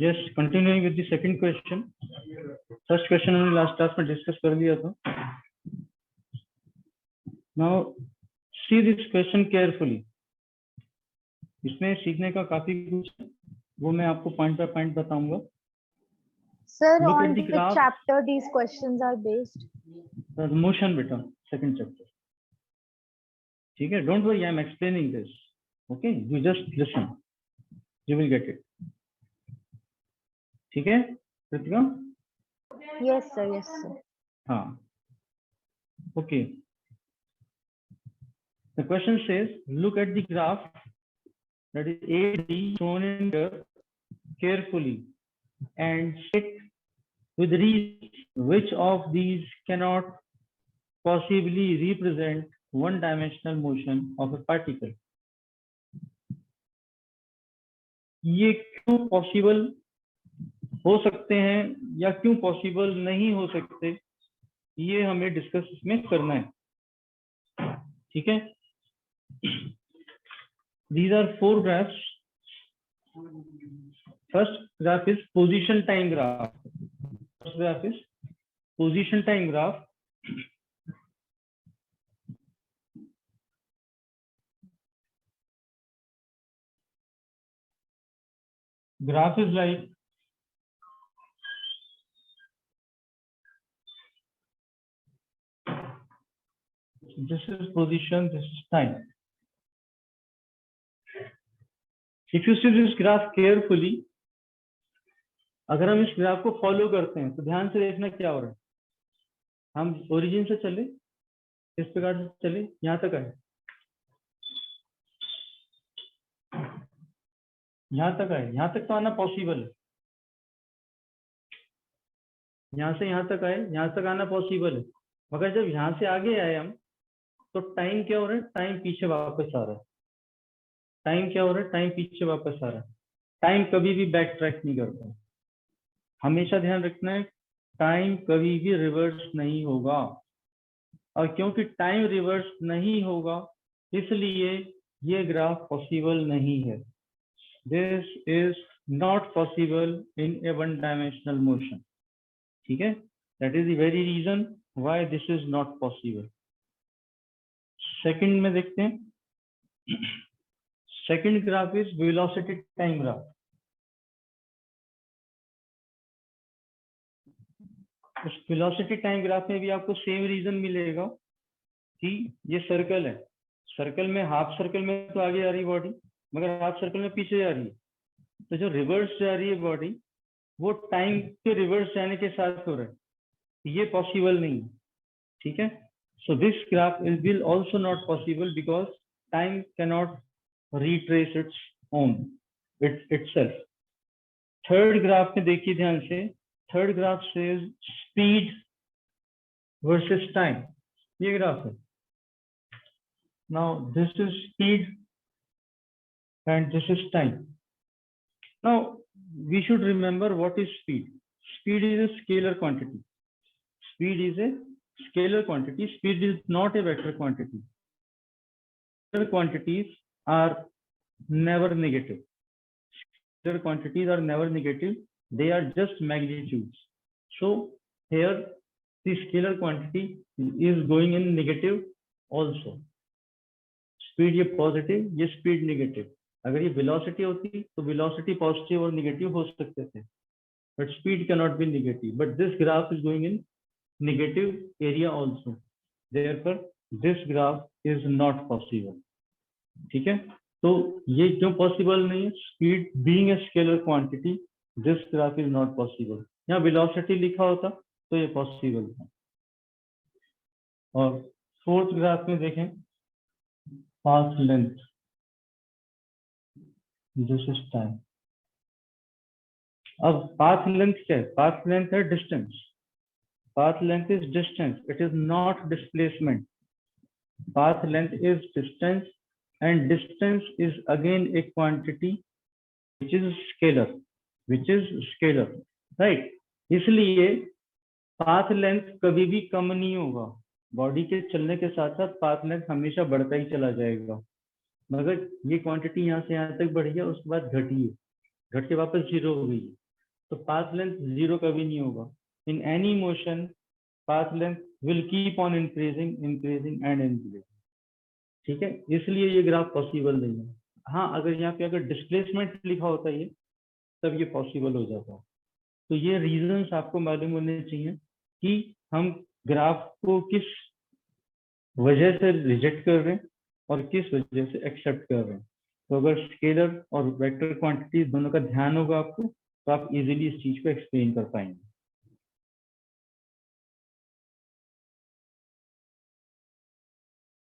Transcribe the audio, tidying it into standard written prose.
Yes, continuing with the second question. First question हमने last class में discuss कर लिया था। Now see this question carefully. इसमें सीखने का काफी कुछ है, वो मैं आपको पॉइंट बाय पॉइंट बताऊंगा। Sir, Look at on the which graph. chapter these questions are based? Motion बेटा, सेकंड चैप्टर। ठीक है, don't worry, I am explaining this. Okay, you just listen, you will get it. ठीक है Kritika? Yes, sir. Yes, sir. हाँ, okay. The question says, look at the graph that is AD shown in here carefully and check with reason which of these cannot possibly represent one-dimensional motion of a particle. ये क्यों possible हो सकते हैं या क्यों possible नहीं हो सकते, ये हमें डिस्कस इसमें करना है। ठीक है, these are 4 graphs. First graph is position time graph. First graph is position time graph. Graph is like this is position, this is time. If you see this graph carefully, अगर हम इस graph को follow करते हैं तो ध्यान से देखना क्या हो रहा है। हम ओरिजिन से चले, इस प्रकार से चले, यहाँ तक आए, यहाँ तक आए, यहाँ तक तो आना पॉसिबल है। यहाँ से यहाँ तक आए, यहाँ तक आना पॉसिबल है, मगर जब यहाँ से आगे आए हम, तो टाइम क्या हो रहा है, टाइम पीछे वापस आ रहा है। टाइम क्या हो रहा है, टाइम पीछे वापस आ रहा है। टाइम कभी भी बैक ट्रैक नहीं करता है। हमेशा ध्यान रखना है, टाइम कभी भी रिवर्स नहीं होगा। और क्योंकि टाइम रिवर्स नहीं होगा, इसलिए ये ग्राफ पॉसिबल नहीं है। This is not possible in a one dimensional motion. ठीक है, that is the very reason why this is not possible. Second में देखते हैं। Second graph is velocity time graph. उस वेलोसिटी टाइम ग्राफ में भी आपको सेम रीजन मिलेगा कि ये सर्कल है, सर्कल में हाफ सर्कल में तो आगे आ रही बॉडी, मगर हाफ सर्कल में पीछे जा रही है। तो जो रिवर्स जा रही है बॉडी, वो टाइम के रिवर्स जाने के साथ हो रहा है। ये पॉसिबल नहीं है। ठीक है, so this graph will also not possible because time cannot retrace its own itself. Third graph में देखिए ध्यान से, थर्ड ग्राफ से स्पीड वर्सेस टाइम, ये ग्राफ है। Now this is speed and this is time. Now we should remember what is speed. Speed is a scalar quantity. Speed is a scalar quantity. Speed is not a vector quantity. Scalar quantities are never negative. Scalar quantities are never negative. They are just magnitudes. So here the scalar quantity is going in negative also. Speed ये positive, ये speed negative. अगर ये velocity होती तो velocity positive और negative हो सकते थे. But speed cannot be negative. But this graph is going in negative area also. Therefore, this graph is not possible. ठीक है, तो ये क्यों पॉसिबल नहीं है? Speed being a scalar quantity, this graph is not possible. यहाँ velocity लिखा होता तो ये पॉसिबल था। और फोर्थ ग्राफ में देखें, path length, this is time. अब पाथ लेंथ क्या है? पाथ लेंथ है distance. Path length is distance, it is not displacement. Path length is distance and distance is again a quantity which is scalar, right? इसलिए path length कभी भी कम नहीं होगा। Body के चलने के साथ साथ पाथ लेंथ हमेशा बढ़ता ही चला जाएगा। मगर ये क्वांटिटी यहाँ से यहाँ तक बढ़ी है, उसके बाद घटी है, घट के वापस जीरो हो गई है, तो पाथ लेंथ 0 कभी नहीं होगा। In any motion path length will keep on increasing increasing and increasing. ठीक है, इसलिए ये ग्राफ पॉसिबल नहीं है। हाँ, अगर यहाँ पे अगर डिस्प्लेसमेंट लिखा होता है तब ये पॉसिबल हो जाता। तो ये रीजंस आपको मालूम होने चाहिए कि हम ग्राफ को किस वजह से रिजेक्ट कर रहे हैं और किस वजह से एक्सेप्ट कर रहे हैं। तो अगर स्केलर और वेक्टर क्वांटिटी दोनों का ध्यान होगा आपको, तो आप इजीली इस चीज को एक्सप्लेन कर पाएंगे।